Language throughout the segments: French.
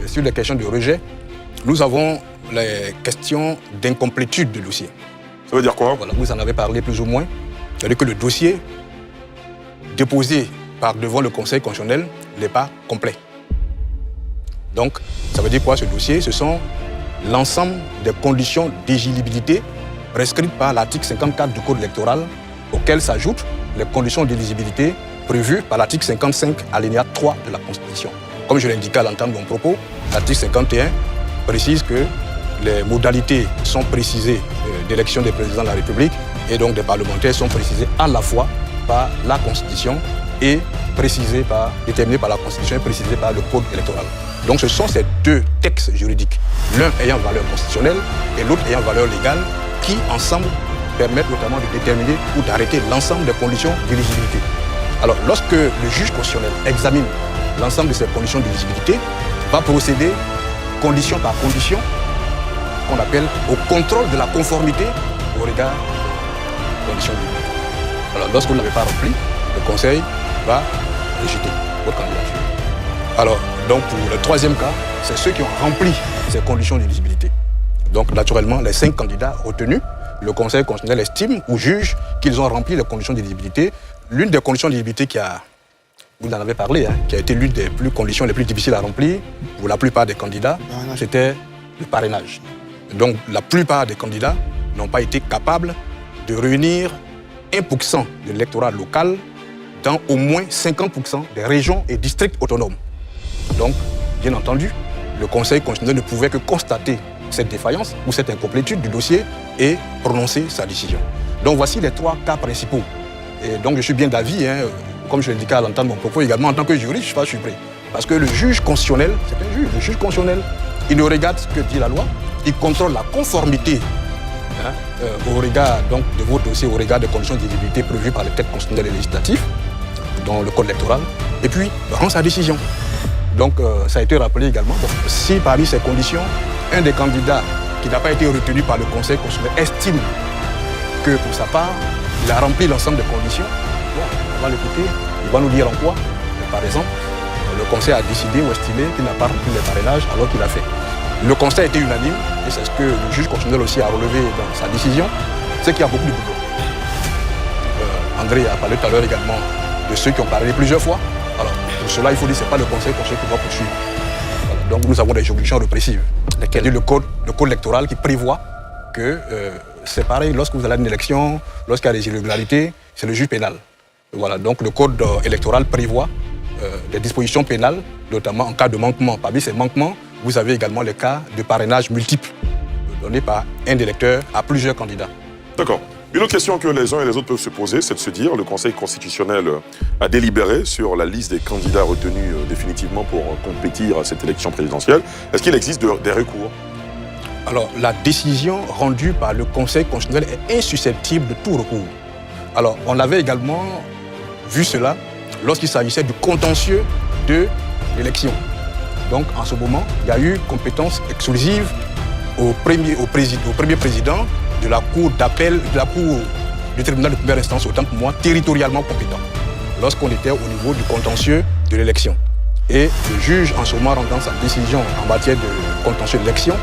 sur les questions de rejet, nous avons les questions d'incomplétude du dossier. Ça veut dire quoi? Voilà, vous en avez parlé plus ou moins. C'est-à-dire que le dossier déposé devant le Conseil constitutionnel n'est pas complet. Donc, ça veut dire quoi ce dossier? Ce sont l'ensemble des conditions d'éligibilité prescrites par l'article 54 du Code électoral, auxquelles s'ajoutent les conditions d'éligibilité prévues par l'article 55, alinéa 3 de la Constitution. Comme je l'indiquais à l'entame de mon propos, l'article 51 précise que les modalités sont précisées d'élection des présidents de la République et donc des parlementaires sont précisées à la fois par la Constitution et déterminées par la Constitution et précisées par le Code électoral. Donc ce sont ces deux textes juridiques, l'un ayant valeur constitutionnelle et l'autre ayant valeur légale, qui ensemble permettent notamment de déterminer ou d'arrêter l'ensemble des conditions d'éligibilité. Alors lorsque le juge constitutionnel examine l'ensemble de ces conditions d'éligibilité, va procéder condition par condition, qu'on appelle au contrôle de la conformité au regard des conditions d'éligibilité. Alors lorsque vous n'avez pas rempli, le Conseil va rejeter votre candidature. Alors, donc pour le troisième cas, c'est ceux qui ont rempli ces conditions d'éligibilité. Donc naturellement, les 5 candidats retenus, le Conseil constitutionnel estime ou juge qu'ils ont rempli les conditions d'éligibilité. L'une des conditions d'éligibilité vous en avez parlé, qui a été l'une des conditions les plus difficiles à remplir pour la plupart des candidats, c'était le parrainage. Donc la plupart des candidats n'ont pas été capables de réunir 1% de l'électorat local dans au moins 50% des régions et districts autonomes. Donc, bien entendu, le Conseil constitutionnel ne pouvait que constater cette défaillance ou cette incomplétude du dossier et prononcer sa décision. Donc voici les 3 cas principaux. Et donc je suis bien d'avis, comme je l'indiquais à l'entame de mon propos, également en tant que juriste, je suis prêt. Parce que le juge constitutionnel, c'est un juge, le juge constitutionnel, il ne regarde ce que dit la loi, il contrôle la conformité au regard donc, de vos dossiers, au regard des conditions d'éligibilité prévues par les textes constitutionnels et législatifs, dans le code électoral, et puis rend sa décision. Donc ça a été rappelé également, si parmi ces conditions, un des candidats qui n'a pas été retenu par le Conseil constitutionnel estime que pour sa part, il a rempli l'ensemble des conditions, on va l'écouter, il va nous dire en quoi, par exemple, le Conseil a décidé ou estimé qu'il n'a pas rempli les parrainages alors qu'il a fait. Le constat a été unanime, et c'est ce que le juge constitutionnel aussi a relevé dans sa décision, c'est qu'il y a beaucoup de doublons. André a parlé tout à l'heure également de ceux qui ont parlé plusieurs fois. Alors, pour cela, il faut dire que ce n'est pas le Conseil constitutionnel qui va poursuivre. Voilà. Donc, nous avons des juridictions répressives. Le code électoral qui prévoit que c'est pareil, lorsque vous allez à une élection, lorsqu'il y a des irrégularités, c'est le juge pénal. Voilà. Donc, le code électoral prévoit des dispositions pénales, notamment en cas de manquement. Parmi ces manquements, vous avez également les cas de parrainage multiple donnés par un électeur à plusieurs candidats. D'accord. Une autre question que les uns et les autres peuvent se poser, c'est de se dire, le Conseil constitutionnel a délibéré sur la liste des candidats retenus définitivement pour compétir à cette élection présidentielle. Est-ce qu'il existe des recours? Alors, la décision rendue par le Conseil constitutionnel est insusceptible de tout recours. Alors, on avait également vu cela lorsqu'il s'agissait du contentieux de l'élection. Donc, en ce moment, il y a eu compétence exclusive au premier président de la Cour d'appel, de la Cour du tribunal de première instance, autant pour moi, territorialement compétent, lorsqu'on était au niveau du contentieux de l'élection. Et le juge, en ce moment, rendant sa décision en matière de contentieux de l'élection,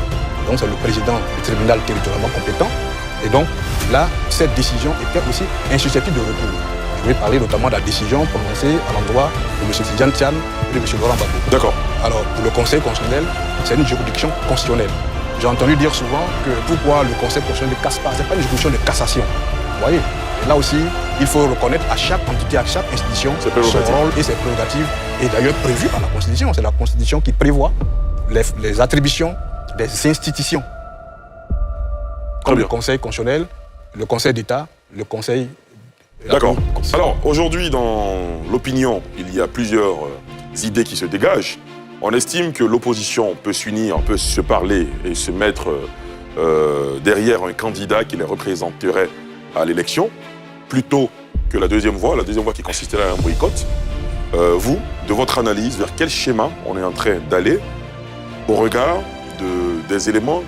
donc c'est le président du tribunal territorialement compétent, et donc là, cette décision était aussi insusceptible de recours. Je vais parler notamment de la décision prononcée à l'endroit de M. Tidjane Thiam et de M. Laurent Gbagbo. D'accord. Alors, pour le Conseil constitutionnel, c'est une juridiction constitutionnelle. J'ai entendu dire souvent que pourquoi le Conseil constitutionnel ne casse pas, ce n'est pas une juridiction de cassation. Vous voyez? Et là aussi, il faut reconnaître à chaque entité, à chaque institution, son rôle et ses prérogatives. Et d'ailleurs prévu par la Constitution. C'est la Constitution qui prévoit les attributions des institutions. Comme le Conseil constitutionnel, le Conseil d'État, le Conseil... D'accord. Alors, aujourd'hui, dans l'opinion, il y a plusieurs idées qui se dégagent. On estime que l'opposition peut s'unir, peut se parler et se mettre derrière un candidat qui les représenterait à l'élection, plutôt que la deuxième voie qui consisterait à un boycott. Vous, de votre analyse, vers quel schéma on est en train d'aller au regard des éléments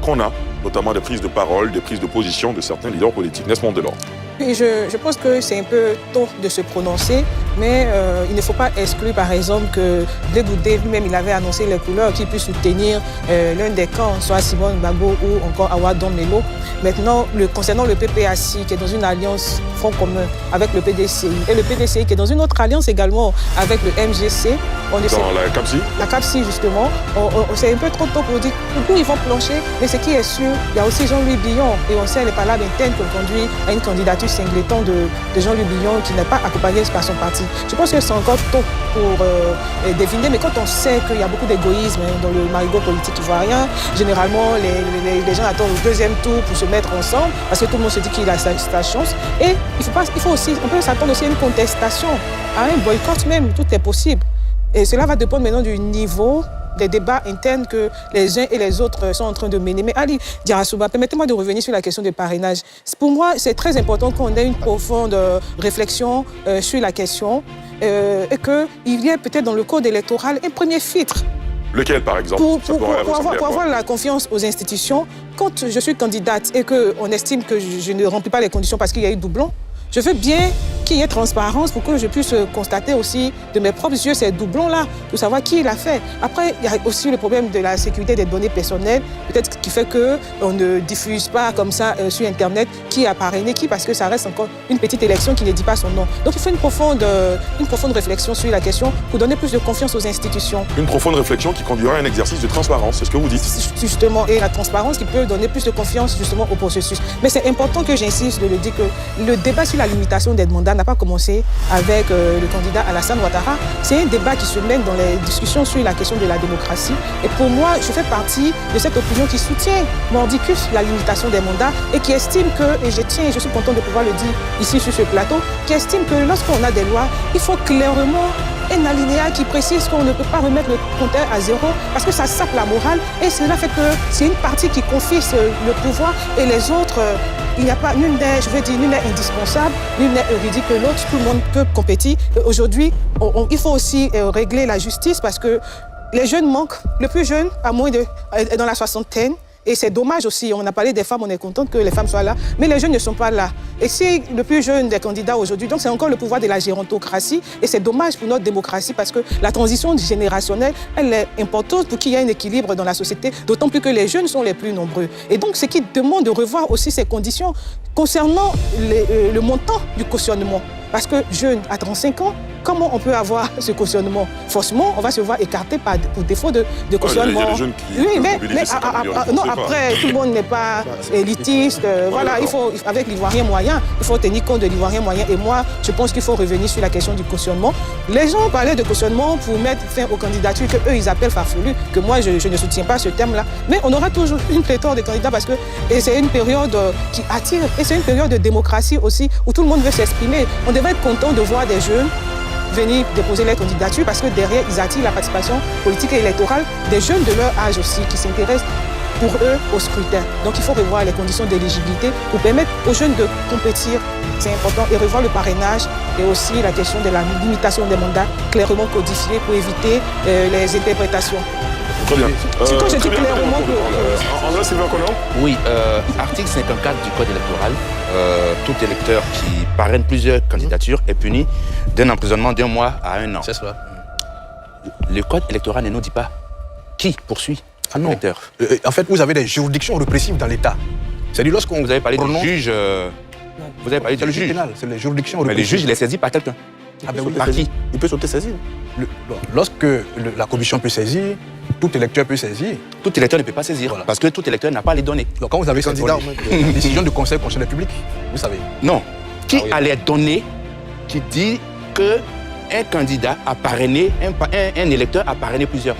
qu'on a, notamment des prises de parole, des prises de position de certains leaders politiques, n'est-ce pas, Delors? Je pense que c'est un peu tôt de se prononcer Mais il ne faut pas exclure, par exemple, que Blé Goudé lui-même, il avait annoncé les couleurs qui puissent soutenir l'un des camps, soit Simone Gbagbo ou encore Awa Domelo. Maintenant, concernant le PPACI, qui est dans une alliance Front commun avec le PDCI, et le PDCI qui est dans une autre alliance également avec le MGC. Dans la CAPSI? La CAPSI, justement. C'est un peu trop tôt pour dire où ils vont plancher, mais ce qui est sûr, il y a aussi Jean-Louis Billon, et on sait les palabres internes qui ont conduit à une candidature singleton de Jean-Louis Billon qui n'est pas accompagné par son parti. Je pense que c'est encore tôt pour deviner, mais quand on sait qu'il y a beaucoup d'égoïsme dans le marigot politique ivoirien, généralement les gens attendent le deuxième tour pour se mettre ensemble, parce que tout le monde se dit qu'il a sa chance. Et on peut s'attendre aussi à une contestation, à un boycott même, tout est possible. Et cela va dépendre maintenant du niveau des débats internes que les uns et les autres sont en train de mener. Mais Ali Diarasouba, permettez-moi de revenir sur la question du parrainage. Pour moi, c'est très important qu'on ait une profonde réflexion sur la question et qu'il y ait peut-être dans le code électoral un premier filtre. Lequel, par exemple? Pour avoir la confiance aux institutions, quand je suis candidate et qu'on estime que je ne remplis pas les conditions parce qu'il y a eu doublon, je veux bien qu'il y ait transparence pour que je puisse constater aussi de mes propres yeux ces doublons-là, pour savoir qui l'a fait. Après, il y a aussi le problème de la sécurité des données personnelles, peut-être qui fait qu'on ne diffuse pas comme ça sur Internet qui a parrainé qui, parce que ça reste encore une petite élection qui ne dit pas son nom. Donc il faut une profonde réflexion sur la question pour donner plus de confiance aux institutions. Une profonde réflexion qui conduira à un exercice de transparence, c'est ce que vous dites. Justement, et la transparence qui peut donner plus de confiance justement au processus. Mais c'est important que j'insiste de le dire que le débat sur la limitation des mandats n'a pas commencé avec le candidat Alassane Ouattara. C'est un débat qui se mène dans les discussions sur la question de la démocratie. Et pour moi, je fais partie de cette opinion qui soutient mordicus la limitation des mandats et qui estime que, et je suis content de pouvoir le dire ici sur ce plateau, qui estime que lorsqu'on a des lois, il faut clairement un alinéa qui précise qu'on ne peut pas remettre le compteur à zéro parce que ça sape la morale et cela fait que c'est une partie qui confie le pouvoir et les autres, il n'y a pas, nul n'est indispensable, nul n'est ridicule que l'autre, tout le monde peut compétir. Aujourd'hui, il faut aussi régler la justice parce que les jeunes manquent. Le plus jeune, est dans la soixantaine. Et c'est dommage aussi, on a parlé des femmes, on est content que les femmes soient là, mais les jeunes ne sont pas là. Et c'est le plus jeune des candidats aujourd'hui, donc c'est encore le pouvoir de la gérontocratie, et c'est dommage pour notre démocratie parce que la transition générationnelle, elle est importante pour qu'il y ait un équilibre dans la société, d'autant plus que les jeunes sont les plus nombreux. Et donc, ce qui demande de revoir aussi ces conditions concernant le montant du cautionnement. Parce que jeune, à 35 ans, comment on peut avoir ce cautionnement? Forcément, on va se voir écarté pour défaut de cautionnement. Il y a des jeunes qui non, après, tout le monde n'est pas élitiste. Voilà, il faut, avec l'ivoirien moyen, il faut tenir compte de l'ivoirien moyen. Et moi, je pense qu'il faut revenir sur la question du cautionnement. Les gens parlaient de cautionnement pour mettre fin aux candidatures qu'eux, ils appellent farfelues, que moi, je ne soutiens pas ce terme-là. Mais on aura toujours une pléthore de candidats parce que c'est une période qui attire. Et c'est une période de démocratie aussi, où tout le monde veut s'exprimer. On devrait être content de voir des jeunes venir déposer les candidatures parce que derrière, ils attirent la participation politique et électorale des jeunes de leur âge aussi qui s'intéressent pour eux au scrutin. Donc il faut revoir les conditions d'éligibilité pour permettre aux jeunes de compétir, c'est important, et revoir le parrainage et aussi la question de la limitation des mandats clairement codifiée pour éviter les interprétations. Très bien. C'est quand je dis clairement que... André Sylvain Collomb? Oui, article 54 du Code électoral, tout électeur qui parraine plusieurs candidatures est puni d'un emprisonnement d'1 mois à 1 an. C'est cela. Le Code électoral ne nous dit pas qui poursuit un électeur. En fait, vous avez des juridictions répressives dans l'État. C'est-à-dire lorsqu'on... Vous avez parlé du juge... Vous avez parlé C'est du le juge juge. pénal, c'est les juridictions Mais répressives. le juge, il est saisi par quelqu'un. Ah ben oui. Par qui? Il peut sauter saisir. Lorsque la commission peut saisir, tout électeur peut saisir. Tout électeur ne peut pas saisir, Voilà. parce que tout électeur n'a pas les données. Donc quand vous avez cette décision du Conseil constitutionnel public, vous savez. Non. Qui Ah oui. a les données qui dit qu'un candidat a parrainé, un électeur a parrainé plusieurs?